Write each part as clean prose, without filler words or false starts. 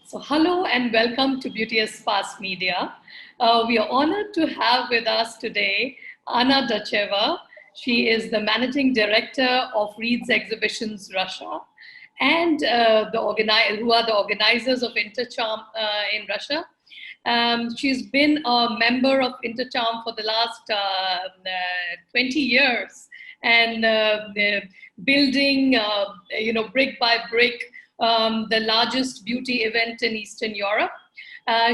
So hello and welcome to Beaute Espace Media. We are honored to have with us today Anna Dycheva. She is the Managing Director of RELX Exhibitions Russia and who are the organizers of InterCHARM in Russia. She's been a member of InterCHARM for the last 20 years and building, brick by brick, the largest beauty event in Eastern Europe.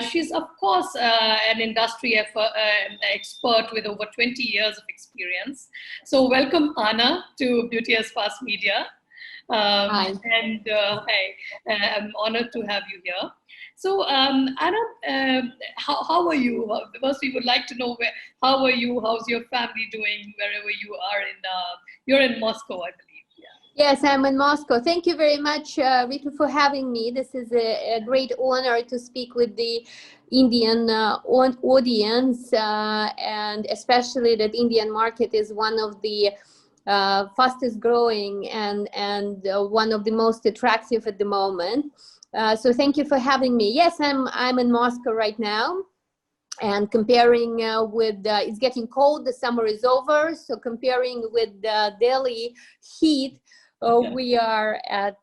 She's, of course, an industry expert with over 20 years of experience. So welcome, Anna, to Beaute Espace Media. Hi. And hi, I'm honored to have you here. So, Anna, how are you? First, we would like to know how are you? How's your family doing wherever you are you're in Moscow, I believe. Yes, I'm in Moscow. Thank you very much, Ritoo, for having me. This is a great honor to speak with the Indian audience, and especially that Indian market is one of the fastest growing and one of the most attractive at the moment. So thank you for having me. Yes, I'm in Moscow right now. And comparing with, it's getting cold, the summer is over. So comparing with Delhi heat, we are at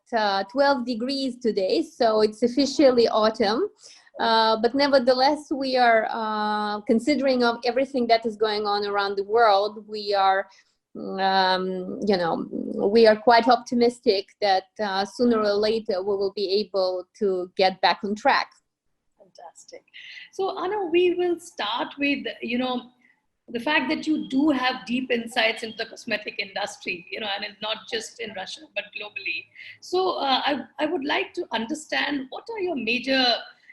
12 degrees today. So it's officially autumn. But nevertheless, we are considering of everything that is going on around the world. We are, we are quite optimistic that sooner or later we will be able to get back on track. Fantastic. So, Anna, we will start with, the fact that you do have deep insights into the cosmetic industry, and it's not just in Russia, but globally. So I would like to understand what are your major,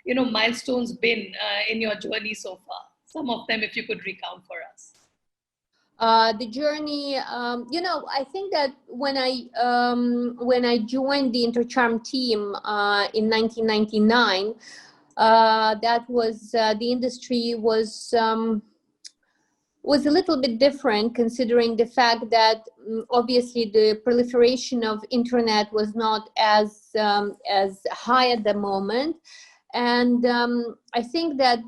milestones been in your journey so far? Some of them, if you could recount for us. The journey, I think that when I joined the InterCHARM team in 1999, that was the industry was a little bit different, considering the fact that obviously the proliferation of internet was not as high at the moment, and I think that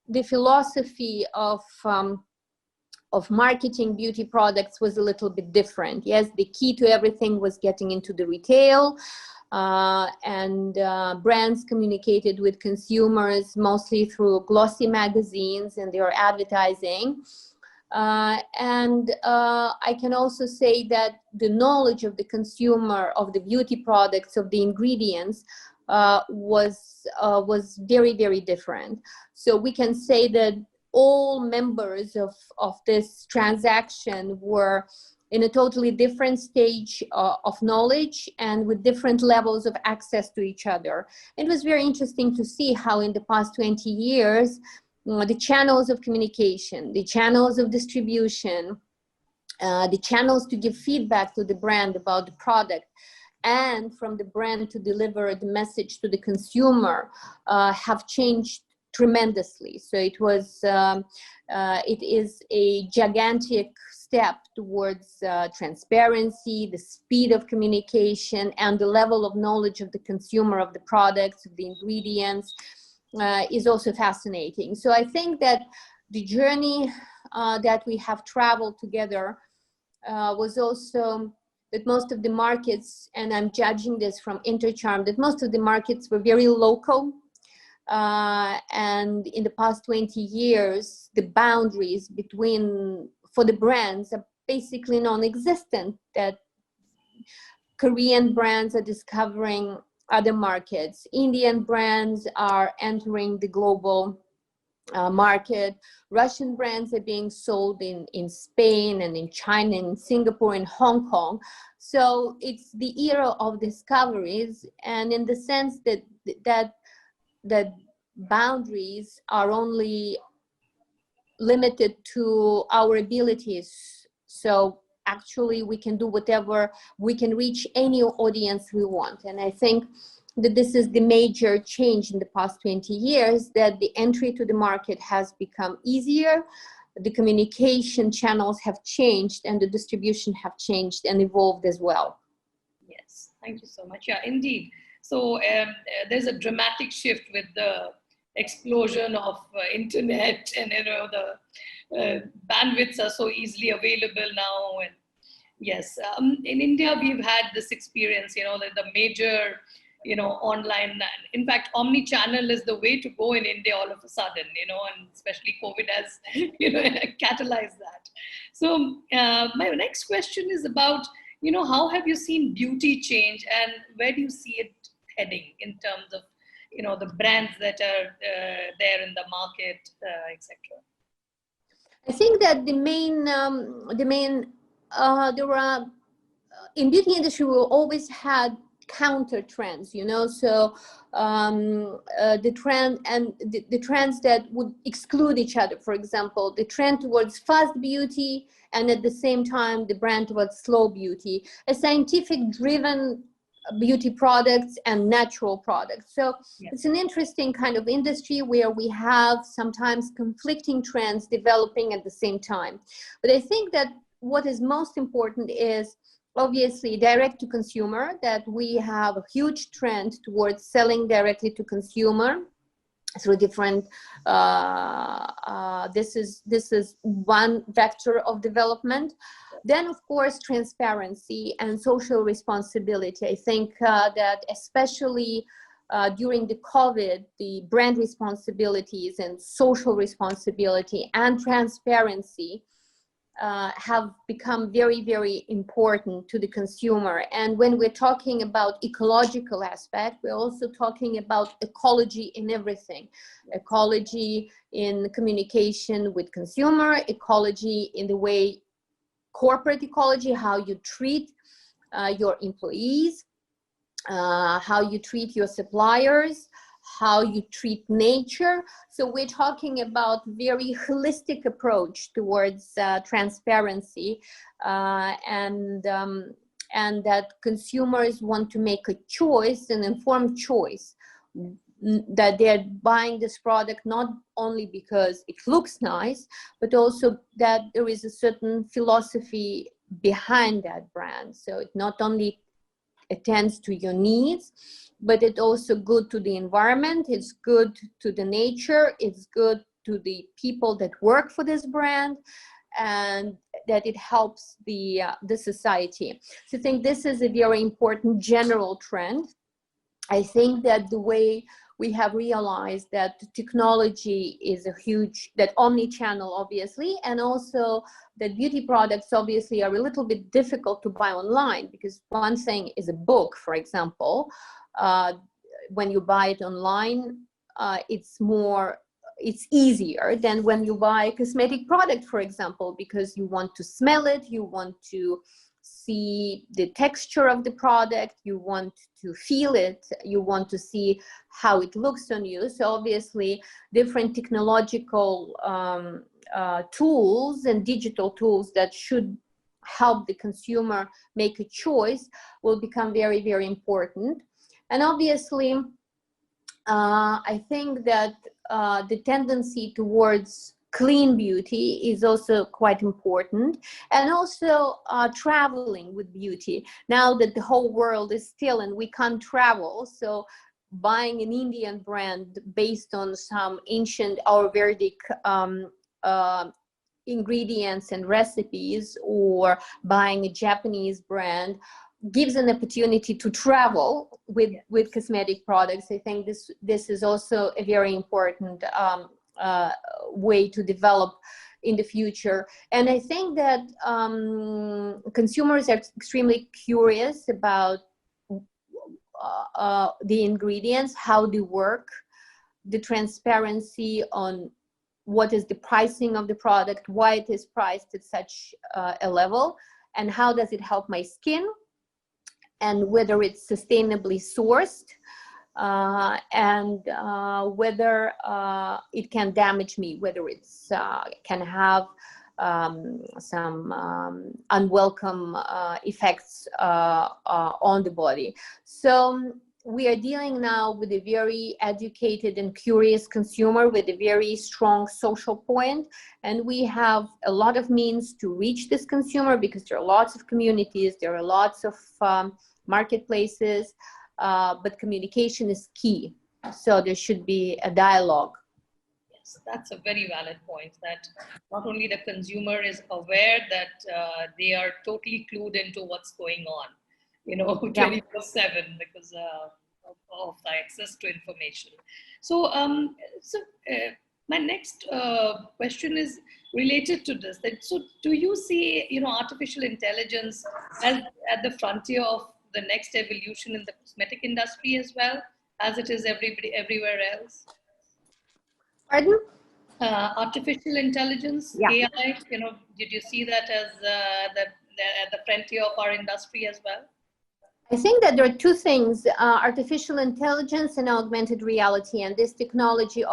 the philosophy of marketing beauty products was a little bit different. Yes, the key to everything was getting into the retail. And brands communicated with consumers mostly through glossy magazines and their advertising. And I can also say that the knowledge of the consumer of the beauty products, of the ingredients, was very, very different. So we can say that all members of this transaction were in a totally different stage of knowledge and with different levels of access to each other. It was very interesting to see how in the past 20 years, the channels of communication, the channels of distribution, the channels to give feedback to the brand about the product, and from the brand to deliver the message to the consumer have changed tremendously. So it is a gigantic step towards transparency, the speed of communication, and the level of knowledge of the consumer of the products, of the ingredients, is also fascinating. So I think that the journey that we have traveled together was also that most of the markets, and I'm judging this from InterCHARM, that most of the markets were very local. And in the past 20 years, the boundaries for the brands are basically non-existent, that Korean brands are discovering other markets. Indian brands are entering the global market. Russian brands are being sold in Spain and in China, in Singapore, and Hong Kong. So it's the era of discoveries, and in the sense that boundaries are only limited to our abilities. So actually we can do whatever, we can reach any audience we want. And I think that this is the major change in the past 20 years, that the entry to the market has become easier, the communication channels have changed, and the distribution have changed and evolved as well. Yes, thank you so much. Yeah, indeed. So there's a dramatic shift with the explosion of internet, and the bandwidths are so easily available now. And yes, in India we've had this experience, the major, online. In fact, omni-channel is the way to go in India all of a sudden, and especially COVID has, catalyzed that. So my next question is about, how have you seen beauty change, and where do you see it heading in terms of, the brands that are there in the market, etc. I think that there are in beauty industry we always had counter trends, so the trend and the trends that would exclude each other. For example, the trend towards fast beauty, and at the same time the brand towards slow beauty, a scientific driven beauty products and natural products. So yes, it's an interesting kind of industry where we have sometimes conflicting trends developing at the same time. But I think that what is most important is obviously direct to consumer, that we have a huge trend towards selling directly to consumer through different this is one vector of development. Then of course transparency and social responsibility. I think that especially during the COVID, the brand responsibilities and social responsibility and transparency have become very, very important to the consumer. And when we're talking about ecological aspect, we're also talking about ecology in everything. Ecology in communication with consumer, ecology in the way, corporate ecology, how you treat your employees, how you treat your suppliers, how you treat nature. So we're talking about very holistic approach towards transparency, and that consumers want to make a choice, an informed choice, that they're buying this product not only because it looks nice, but also that there is a certain philosophy behind that brand. So it not only attends to your needs, but it's also good to the environment, it's good to the nature, it's good to the people that work for this brand, and that it helps the society. So I think this is a very important general trend. I think that the way we have realized that technology is a huge, that omni-channel obviously, and also that beauty products obviously are a little bit difficult to buy online, because one thing is a book, for example. When you buy it online, it's easier than when you buy a cosmetic product, for example, because you want to smell it, you want to see the texture of the product, you want to feel it, you want to see how it looks on you. So obviously different technological tools and digital tools that should help the consumer make a choice will become very, very important. And obviously I think that the tendency towards clean beauty is also quite important, and also traveling with beauty. Now that the whole world is still and we can't travel, so buying an Indian brand based on some ancient Ayurvedic ingredients and recipes, or buying a Japanese brand gives an opportunity to travel with cosmetic products. I think this is also a very important way to develop in the future. And I think that consumers are extremely curious about the ingredients, how they work, the transparency on what is the pricing of the product, why it is priced at such a level, and how does it help my skin, and whether it's sustainably sourced, and whether it can damage me, whether it's can have some unwelcome effects on the body. So we are dealing now with a very educated and curious consumer with a very strong social point, and we have a lot of means to reach this consumer, because there are lots of communities, there are lots of marketplaces, but communication is key. So there should be a dialogue. Yes, that's a very valid point, that not only the consumer is aware that they are totally clued into what's going on, 24/7 because of the access to information. So, my next question is related to this. So, do you see, artificial intelligence as at the frontier of the next evolution in the cosmetic industry as well, as it is everywhere else? Pardon? Artificial intelligence, Yeah. AI, did you see that as the frontier of our industry as well? I think that there are two things, artificial intelligence and augmented reality, and this technology,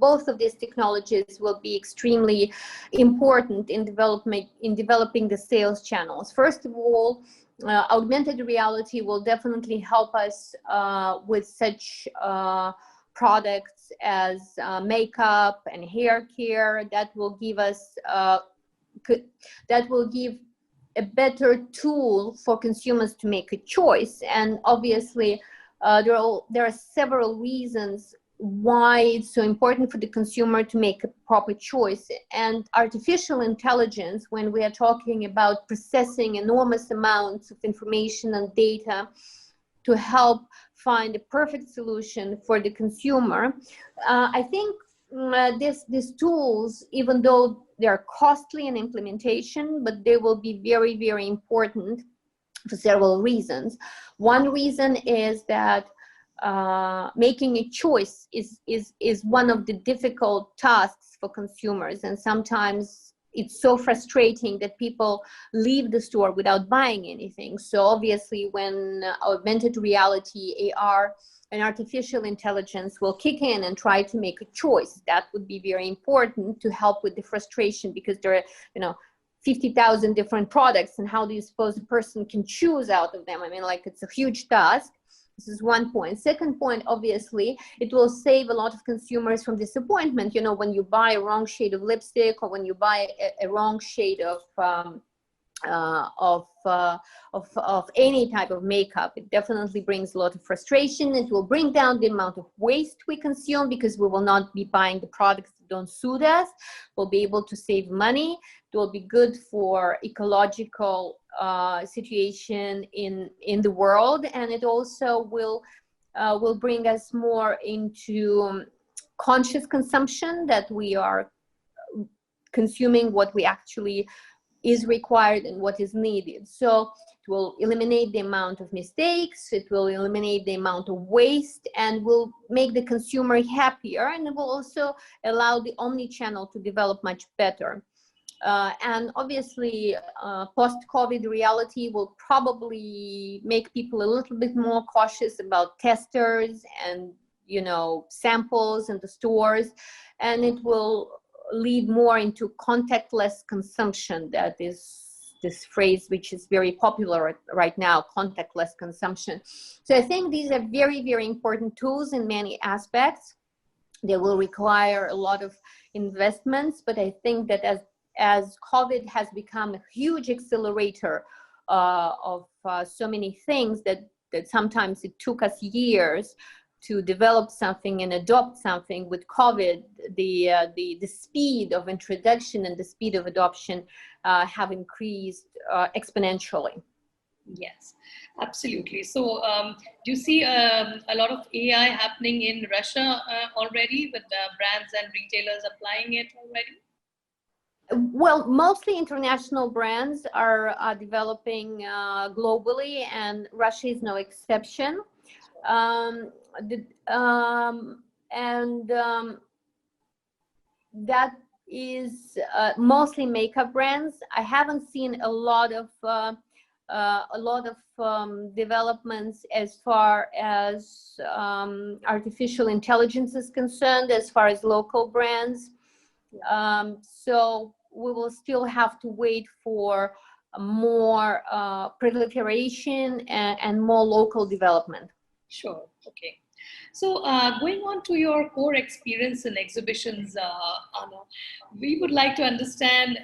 both of these technologies will be extremely important in developing the sales channels. First of all, augmented reality will definitely help us with such products as makeup and hair care. That will give us a better tool for consumers to make a choice. And obviously there are several reasons why it's so important for the consumer to make a proper choice. And artificial intelligence, when we are talking about processing enormous amounts of information and data to help find a perfect solution for the consumer, I think these tools, even though they're costly in implementation, but they will be very, very important for several reasons. One reason is that making a choice is one of the difficult tasks for consumers, and sometimes it's so frustrating that people leave the store without buying anything. So obviously when augmented reality, AR, and artificial intelligence will kick in and try to make a choice, that would be very important to help with the frustration, because there are 50,000 different products, and how do you suppose a person can choose out of them? I mean, like, it's a huge task. This is one point. Second point, obviously, it will save a lot of consumers from disappointment. When you buy a wrong shade of lipstick, or when you buy a wrong shade of any type of makeup, it definitely brings a lot of frustration. It will bring down the amount of waste we consume, because we will not be buying the products that don't suit us. We'll be able to save money. It will be good for ecological situation in the world, and it also will bring us more into conscious consumption, that we are consuming what we actually is required and what is needed. So it will eliminate the amount of mistakes, it will eliminate the amount of waste, and will make the consumer happier, and it will also allow the omni-channel to develop much better. And obviously post-COVID reality will probably make people a little bit more cautious about testers and samples in the stores, and it will lead more into contactless consumption. That is this phrase which is very popular right now, contactless consumption. So I think these are very, very important tools in many aspects. They will require a lot of investments, but I think that as COVID has become a huge accelerator of so many things, that sometimes it took us years to develop something and adopt something. With COVID, the speed of introduction and the speed of adoption have increased exponentially. Yes, absolutely. So do you see a lot of AI happening in Russia already, with brands and retailers applying it already? Well, mostly international brands are developing globally, and Russia is no exception. That is mostly makeup brands. I haven't seen a lot of developments as far as artificial intelligence is concerned, as far as local brands. So we will still have to wait for more proliferation and more local development. Sure. Okay. So going on to your core experience in exhibitions, Anna, we would like to understand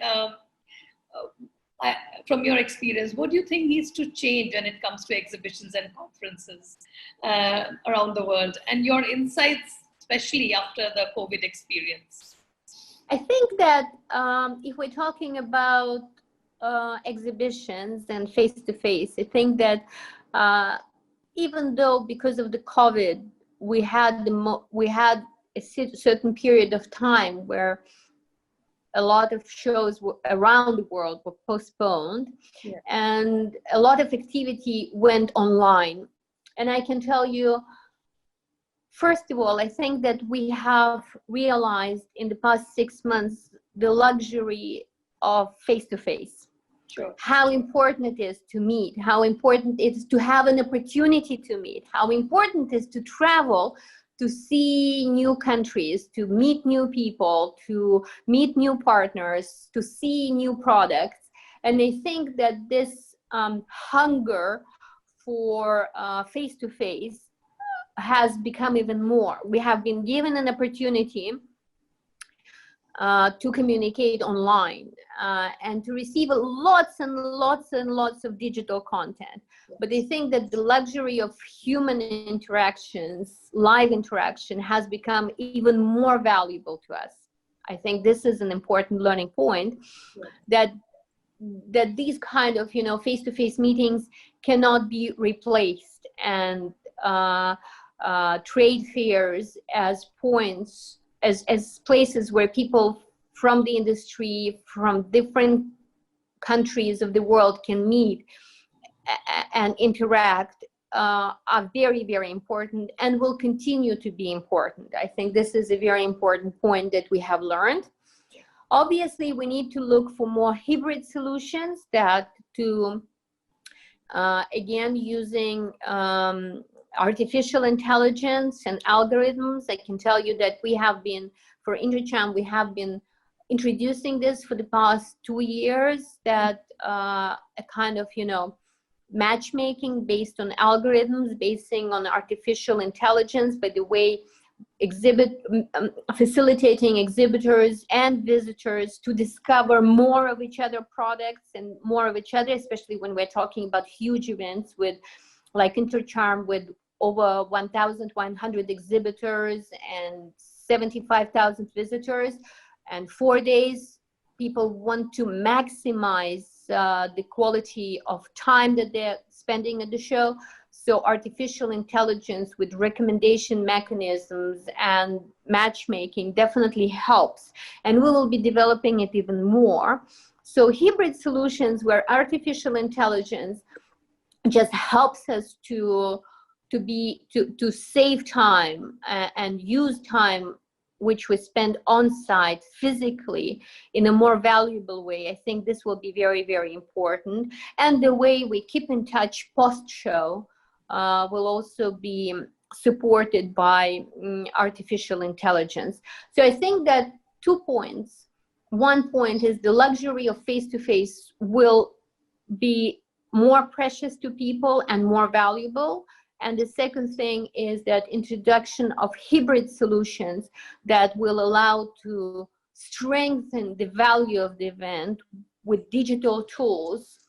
from your experience, what do you think needs to change when it comes to exhibitions and conferences around the world, and your insights, especially after the COVID experience? I think that if we're talking about exhibitions and face-to-face, I think that even though because of the COVID, we had a certain period of time where a lot of shows around the world were postponed, yeah, and a lot of activity went online. And I can tell you, first of all, I think that we have realized in the past 6 months the luxury of face-to-face. Sure. How important it is to meet, how important it is to have an opportunity to meet, how important it is to travel, to see new countries, to meet new people, to meet new partners, to see new products. And I think that this hunger for face-to-face has become even more. We have been given an opportunity to communicate online and to receive lots and lots and lots of digital content. But I think that the luxury of human interactions, live interaction, has become even more valuable to us. I think this is an important learning point, that these kind of, face-to-face meetings cannot be replaced, and trade fairs as points, as places where people from the industry, from different countries of the world can meet and interact, are very, very important and will continue to be important. I think this is a very important point that we have learned. Obviously, we need to look for more hybrid solutions that again, using artificial intelligence and algorithms. I can tell you that we have been, for InterCHARM, we have been introducing this for the past 2 years, that a kind of, matchmaking based on algorithms, basing on artificial intelligence, by the way, facilitating exhibitors and visitors to discover more of each other products and more of each other, especially when we're talking about huge events with, like InterCHARM, with over 1,100 exhibitors and 75,000 visitors, and 4 days. People want to maximize the quality of time that they're spending at the show. So artificial intelligence with recommendation mechanisms and matchmaking definitely helps. And we will be developing it even more. So hybrid solutions where artificial intelligence just helps us to save time and use time which we spend on site physically in a more valuable way. I think this will be very, very important. And the way we keep in touch post-show will also be supported by artificial intelligence. So I think that 2 points. One point is the luxury of face-to-face will be more precious to people and more valuable. And the second thing is that introduction of hybrid solutions that will allow to strengthen the value of the event with digital tools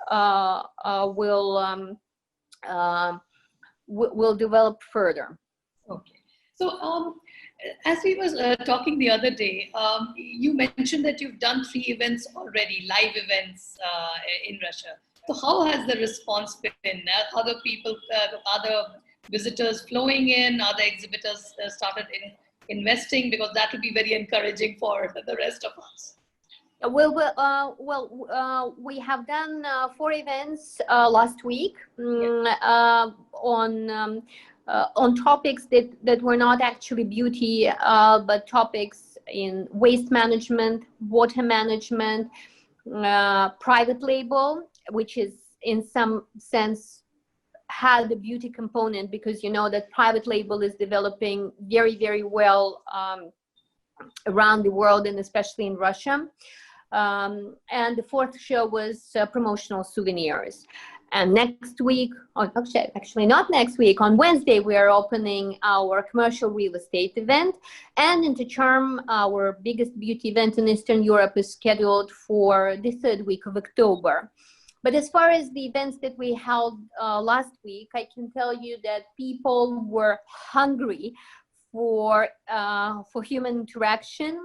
will develop further. Okay. So as we was talking the other day, you mentioned that you've done 3 events already, live events in Russia. So how has the response been? Other people, other visitors flowing in, other exhibitors started investing, because that would be very encouraging for the rest of us. We have done 4 events last week on topics that were not actually beauty, but topics in waste management, water management, private label, which is in some sense had the beauty component, because you know that private label is developing very, very well around the world, and especially in Russia. And the 4th show was promotional souvenirs. And next week, actually not next week, on Wednesday, we are opening our commercial real estate event. And InterCHARM, our biggest beauty event in Eastern Europe, is scheduled for the 3rd week of October. But as far as the events that we held last week, I can tell you that people were hungry for human interaction,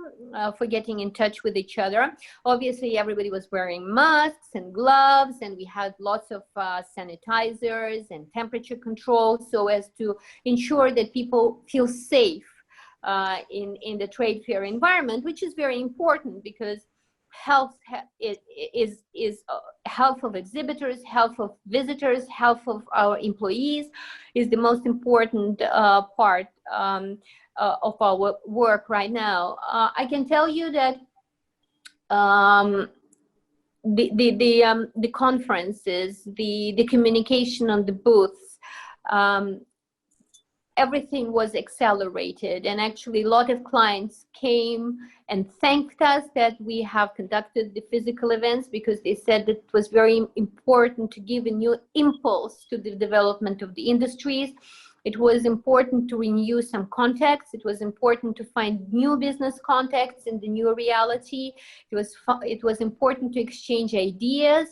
for getting in touch with each other. Obviously, everybody was wearing masks and gloves, and we had lots of sanitizers and temperature control, so as to ensure that people feel safe in the trade fair environment, which is very important because health is health of exhibitors, health of visitors, health of our employees is the most important part of our work right now. I can tell you that the conferences, the communication on the booths, everything was accelerated, and actually a lot of clients came and thanked us that we have conducted the physical events, because they said that it was very important to give a new impulse to the development of the industries. It was important to renew some contacts. It was important to find new business contacts in the new reality. It was important to exchange ideas.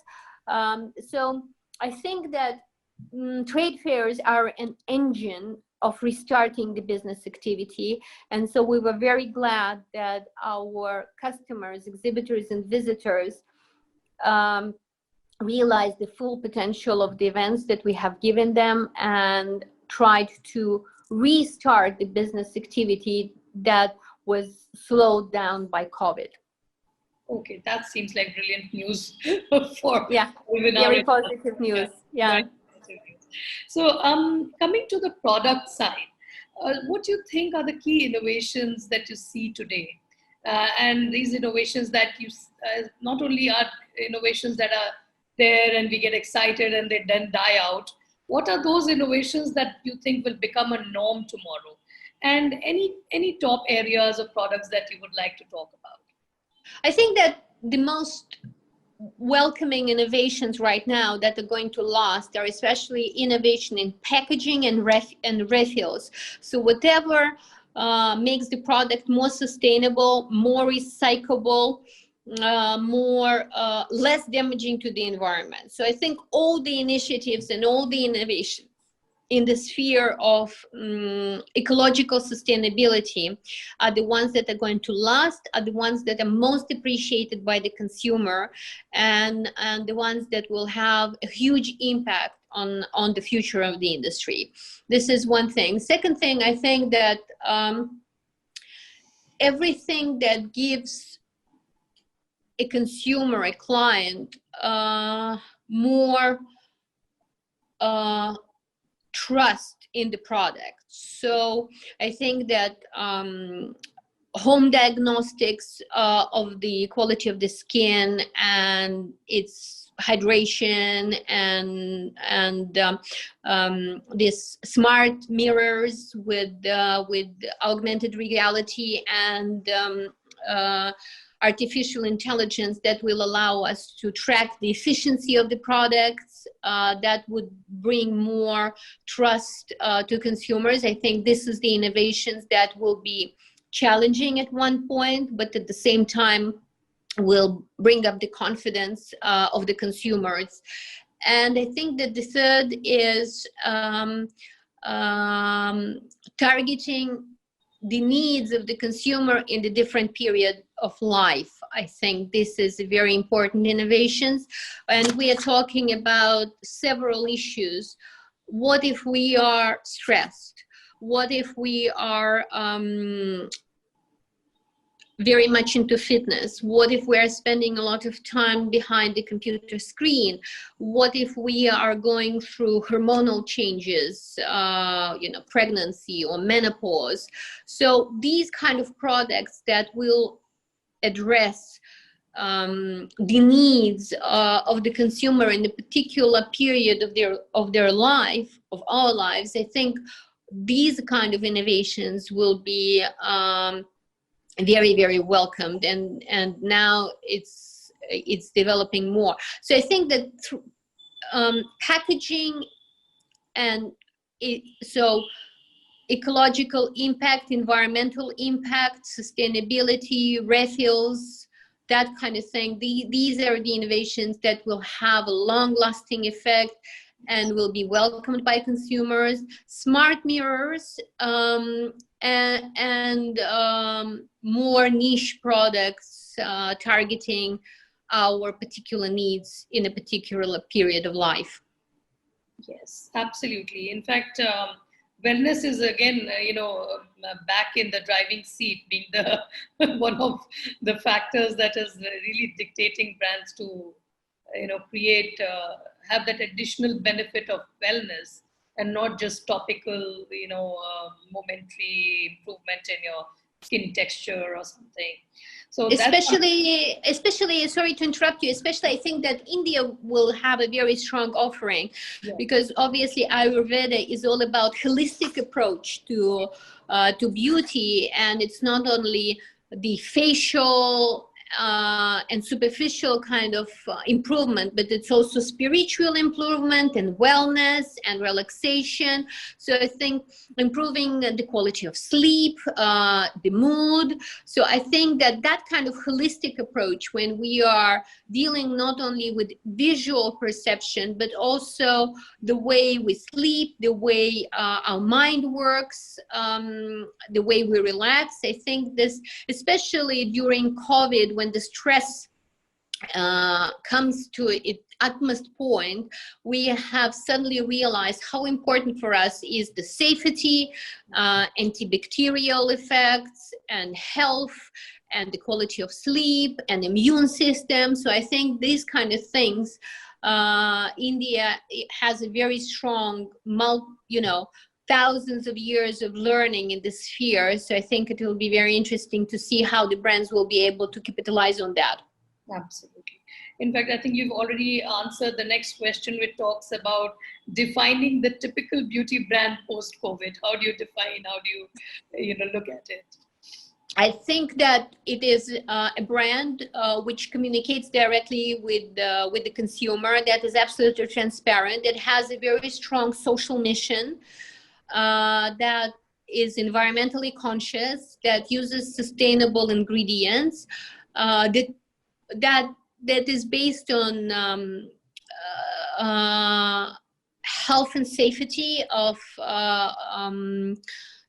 So I think that trade fairs are an engine of restarting the business activity. And so we were very glad that our customers, exhibitors, and visitors realized the full potential of the events that we have given them and tried to restart the business activity that was slowed down by COVID. Okay, that seems like brilliant news for very positive news. Yeah. So coming to the product side, what do you think are the key innovations that you see today? And these innovations that you not only are innovations that are there and we get excited and they then die out, what are those innovations that you think will become a norm tomorrow? And any top areas of products that you would like to talk about? I think that the most welcoming innovations right now that are going to last are especially innovation in packaging and refills. So whatever makes the product more sustainable, more recyclable, less damaging to the environment. So I think all the initiatives and all the innovation in the sphere of ecological sustainability are the ones that are going to last, are the ones that are most appreciated by the consumer, and the ones that will have a huge impact on the future of the industry. This is one thing. Second thing, I think that everything that gives a consumer, a client, more trust in the product. So I think that home diagnostics of the quality of the skin and its hydration and these smart mirrors with augmented reality and artificial intelligence that will allow us to track the efficiency of the products, that would bring more trust to consumers. I think this is the innovations that will be challenging at one point, but at the same time will bring up the confidence of the consumers. And I think that the third is targeting the needs of the consumer in the different period of life. I think this is a very important innovations, and we are talking about several issues. What if we are stressed? What if we are very much into fitness? What if we're spending a lot of time behind the computer screen? What if we are going through hormonal changes, pregnancy or menopause? So these kind of products that will address the needs of the consumer in a particular period of their life, of our lives, I think these kind of innovations will be very, very welcomed, and now it's developing more. So I think that packaging and so ecological impact, environmental impact, sustainability, refills, that kind of thing. These are the innovations that will have a long-lasting effect and will be welcomed by consumers. Smart mirrors, and more niche products targeting our particular needs in a particular period of life. Yes, absolutely. In fact, wellness is again, back in the driving seat, being the one of the factors that is really dictating brands to, create, have that additional benefit of wellness and not just topical, momentary improvement in your skin texture or something. So especially, sorry to interrupt you, especially I think that India will have a very strong offering, because obviously Ayurveda is all about holistic approach to beauty, and it's not only the facial and superficial kind of improvement, but it's also spiritual improvement and wellness and relaxation. So I think improving the quality of sleep, the mood. So I think that kind of holistic approach, when we are dealing not only with visual perception, but also the way we sleep, the way our mind works, the way we relax. I think this, especially during COVID, when the stress comes to its utmost point, we have suddenly realized how important for us is the safety, antibacterial effects, and health, and the quality of sleep and immune system. So I think these kind of things, India has a very strong, thousands of years of learning in this sphere. So I think it will be very interesting to see how the brands will be able to capitalize on that. Absolutely. In fact, I think you've already answered the next question, which talks about defining the typical beauty brand post-COVID. How do you define? How do you, look at it? I think that it is a brand which communicates directly with the consumer, that is absolutely transparent, that has a very strong social mission, that is environmentally conscious, that uses sustainable ingredients, that is based on health and safety, of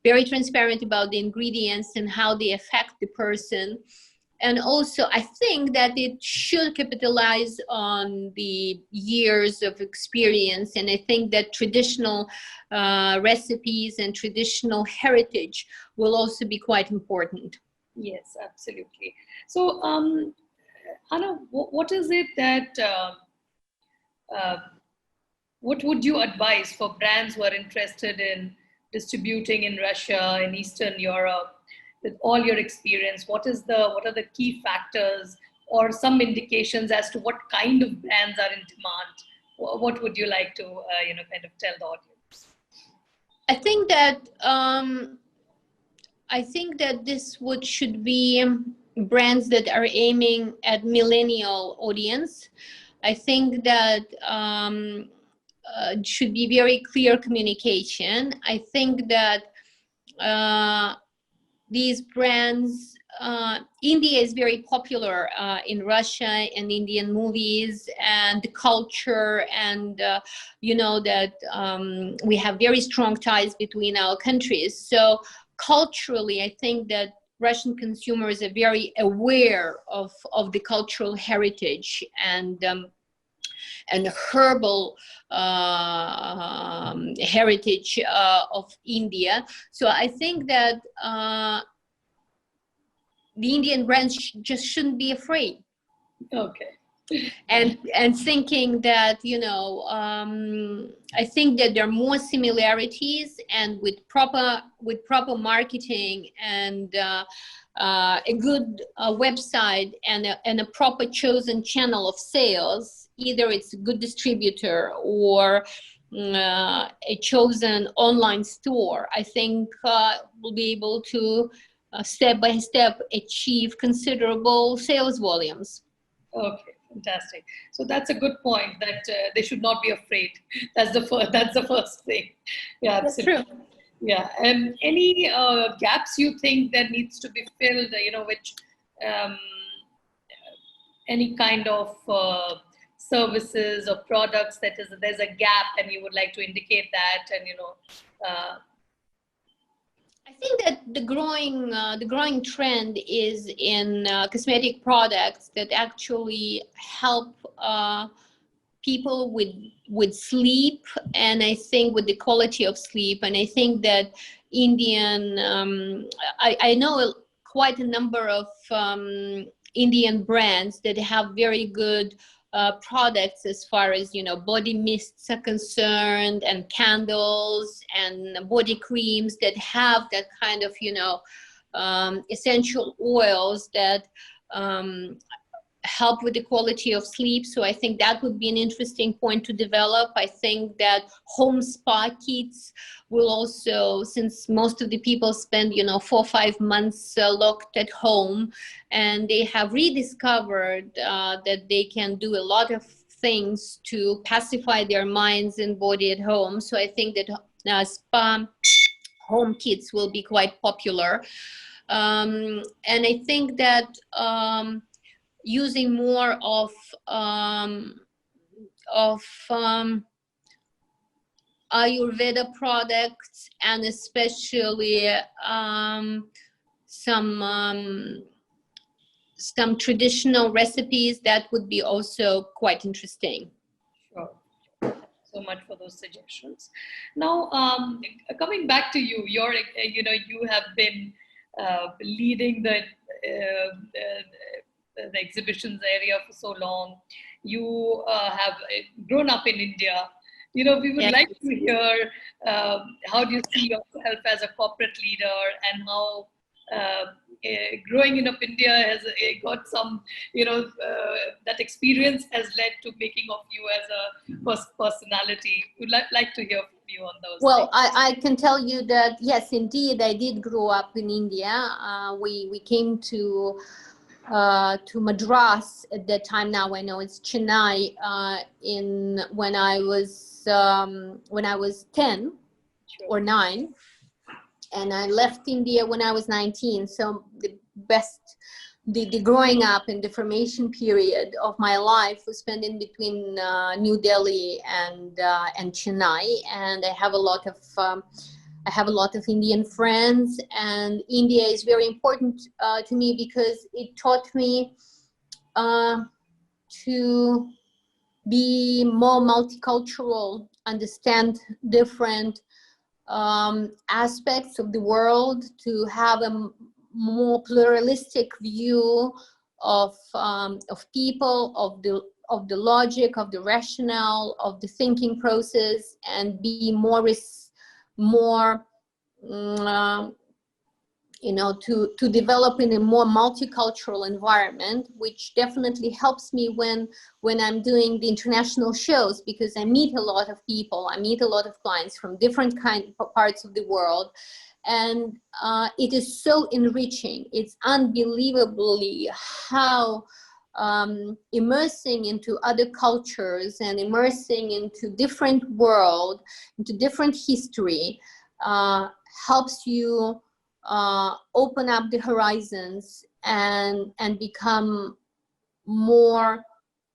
very transparent about the ingredients and how they affect the person. And also, I think that it should capitalize on the years of experience. And I think that traditional recipes and traditional heritage will also be quite important. Yes, absolutely. So, Anna, what is it that, what would you advise for brands who are interested in distributing in Russia, in Eastern Europe, with all your experience? What are the key factors or some indications as to what kind of brands are in demand? What would you like to, kind of tell the audience? I think that this should be brands that are aiming at millennial audience. I think that should be very clear communication. I think that these brands, India is very popular in Russia and Indian movies and the culture, and that we have very strong ties between our countries. So culturally, I think that Russian consumers are very aware of the cultural heritage and herbal heritage of India. So I think that the Indian brands just shouldn't be afraid. Okay. And thinking that, I think that there are more similarities, and with proper marketing and a good website and a proper chosen channel of sales, either it's a good distributor or a chosen online store, I think we'll be able to step by step achieve considerable sales volumes. Okay, fantastic. So that's a good point, that they should not be afraid. That's the first thing. Yeah, absolutely. That's true. Yeah, and any gaps you think that needs to be filled, which any kind of services or products that there's a gap and you would like to indicate that, and I think that the growing trend is in cosmetic products that actually help people with sleep, and I think with the quality of sleep. And I think that Indian, I know quite a number of Indian brands that have very good products as far as, you know, body mists are concerned, and candles and body creams that have that kind of, you know, essential oils that help with the quality of sleep. So I think that would be an interesting point to develop. I think that home spa kits will also, since most of the people spend, you know, 4 or 5 months locked at home, and they have rediscovered that they can do a lot of things to pacify their minds and body at home. So I think that spa home kits will be quite popular. And I think that using more of Ayurveda products, and especially some traditional recipes, that would be also quite interesting. Sure. So much for those suggestions. Now, coming back to you, you have been leading the exhibitions area for so long. You have grown up in India. We would like to hear how do you see yourself as a corporate leader, and how growing in India has got some, that experience has led to making of you as a personality. We'd like to hear from you on those. Well, I can tell you that, yes, indeed, I did grow up in India. We came to Madras at that time. Now I know it's Chennai. When I was 10 or 9, and I left India when I was 19. So the growing up and the formation period of my life was spent in between New Delhi and Chennai, and I have a lot of Indian friends, and India is very important to me because it taught me to be more multicultural, understand different aspects of the world, to have a more pluralistic view of people, of the logic, of the rationale, of the thinking process, and be more to develop in a more multicultural environment, which definitely helps me when I'm doing the international shows, because I meet a lot of people, I meet a lot of clients from different parts of the world, and it is so enriching. It's unbelievably how immersing into other cultures and immersing into different world, into different history, helps you open up the horizons and become more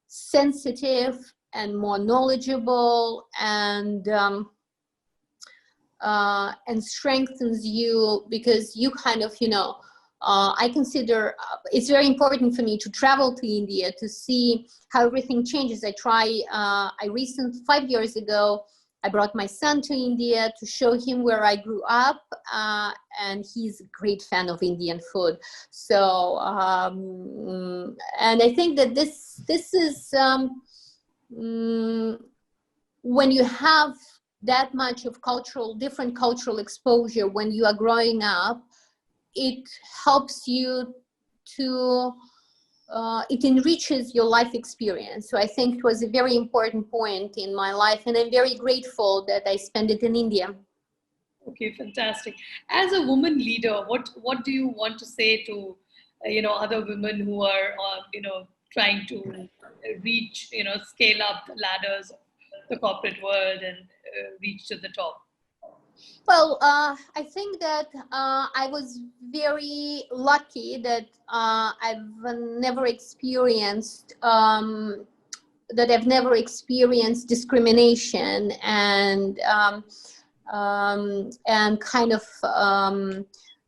sensitive and more knowledgeable, and strengthens you, because you kind of, I consider it's very important for me to travel to India to see how everything changes. 5 years ago, I brought my son to India to show him where I grew up, and he's a great fan of Indian food. So, and I think that this is, when you have that much of different cultural exposure when you are growing up, it helps you to, it enriches your life experience. So I think it was a very important point in my life, and I'm very grateful that I spent it in India. Okay, fantastic. As a woman leader, what do you want to say to other women who are trying to reach, scale up the ladders of the corporate world and reach to the top? Well, I think that I was very lucky that I've never experienced discrimination and kind of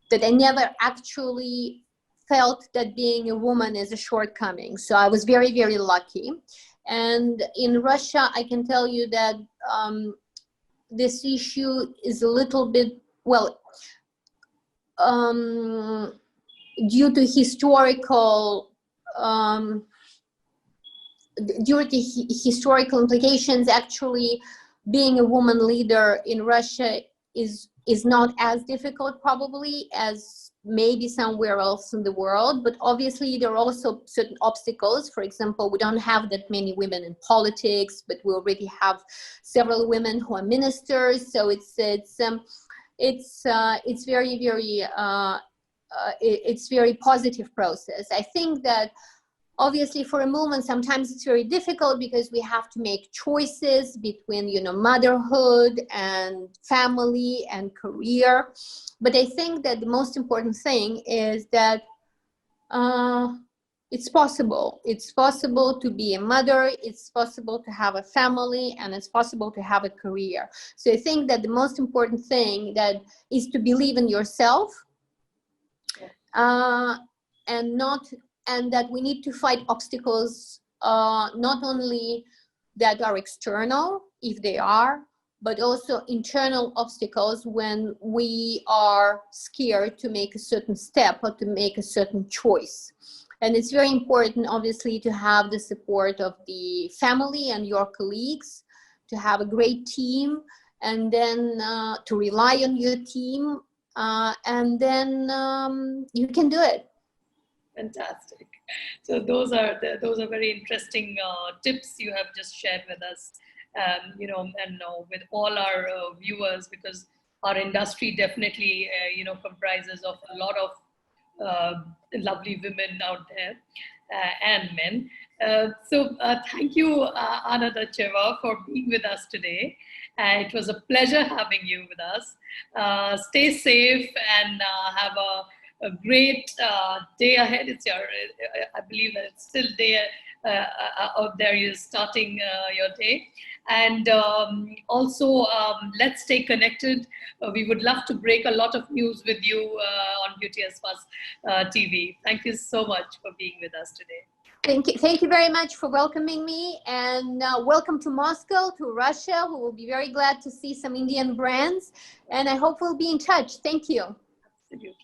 that I never actually felt that being a woman is a shortcoming. So I was very, very lucky. And in Russia, I can tell you that this issue is a little bit, well, due to historical implications, actually being a woman leader in Russia is not as difficult probably as maybe somewhere else in the world, but obviously there are also certain obstacles. For example, we don't have that many women in politics, but we already have several women who are ministers, so it's very, very it's very positive process. I think that obviously for a moment sometimes it's very difficult because we have to make choices between, you know, motherhood and family and career. But I think that the most important thing is that it's possible. It's possible to be a mother, it's possible to have a family, and it's possible to have a career. So I think that the most important thing that is to believe in yourself, and that we need to fight obstacles, not only that are external, if they are, but also internal obstacles when we are scared to make a certain step or to make a certain choice. And it's very important, obviously, to have the support of the family and your colleagues, to have a great team, and then to rely on your team, and then you can do it. Fantastic. So those are very interesting tips you have just shared with us, you know, and with all our viewers, because our industry definitely, you know, comprises of a lot of lovely women out there and men. So thank you, Anna Dycheva, for being with us today. It was a pleasure having you with us. Stay safe and have a great day ahead. It's your, I believe that it's still day out there. You're starting your day. And also, let's stay connected. We would love to break a lot of news with you on Beaute Espace TV. Thank you so much for being with us today. Thank you very much for welcoming me, and welcome to Moscow, to Russia. We will be very glad to see some Indian brands, and I hope we'll be in touch. Thank you. Absolutely.